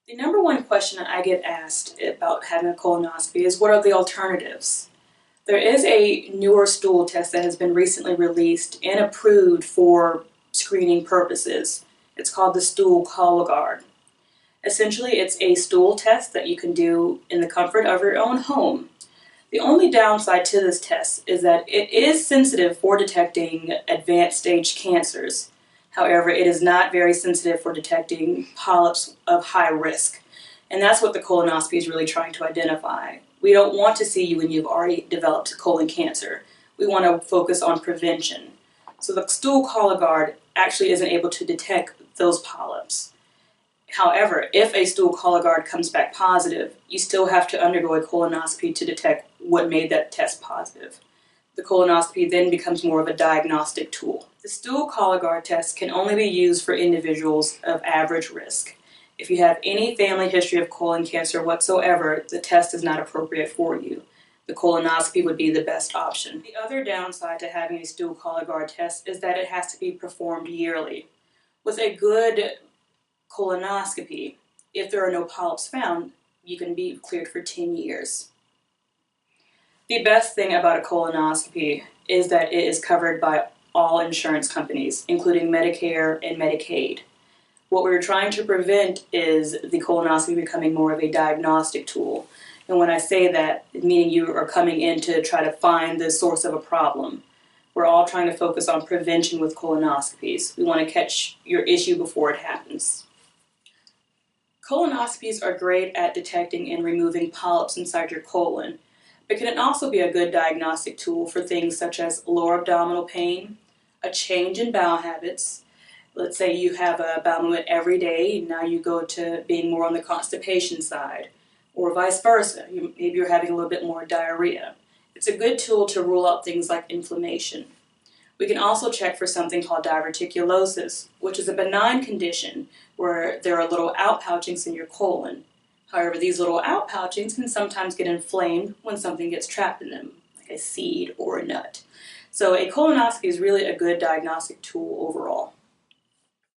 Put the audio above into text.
The number one question I get asked about having a colonoscopy is what are the alternatives? There is a newer stool test that has been recently released and approved for screening purposes. It's called the stool Cologuard. Essentially, it's a stool test that you can do in the comfort of your own home. The only downside to this test is that it is sensitive for detecting advanced stage cancers. However, it is not very sensitive for detecting polyps of high risk. And that's what the colonoscopy is really trying to identify. We don't want to see you when you've already developed colon cancer. We want to focus on prevention. So the stool Cologuard actually isn't able to detect those polyps. However, if a stool Cologuard comes back positive, you still have to undergo a colonoscopy to detect what made that test positive. The colonoscopy then becomes more of a diagnostic tool. The stool Cologuard test can only be used for individuals of average risk. If you have any family history of colon cancer whatsoever, the test is not appropriate for you. The colonoscopy would be the best option. The other downside to having a stool Cologuard test is that it has to be performed yearly. With a good colonoscopy, if there are no polyps found, you can be cleared for 10 years. The best thing about a colonoscopy is that it is covered by all insurance companies, including Medicare and Medicaid. What we're trying to prevent is the colonoscopy becoming more of a diagnostic tool. And when I say that, meaning you are coming in to try to find the source of a problem. We're all trying to focus on prevention with colonoscopies. We want to catch your issue before it happens. Colonoscopies are great at detecting and removing polyps inside your colon, but can also be a good diagnostic tool for things such as lower abdominal pain, a change in bowel habits. Let's say you have a bowel movement every day, and now you go to being more on the constipation side, or vice versa. Maybe you're having a little bit more diarrhea. It's a good tool to rule out things like inflammation. We can also check for something called diverticulosis, which is a benign condition where there are little outpouchings in your colon. However, these little outpouchings can sometimes get inflamed when something gets trapped in them, like a seed or a nut. So a colonoscopy is really a good diagnostic tool overall.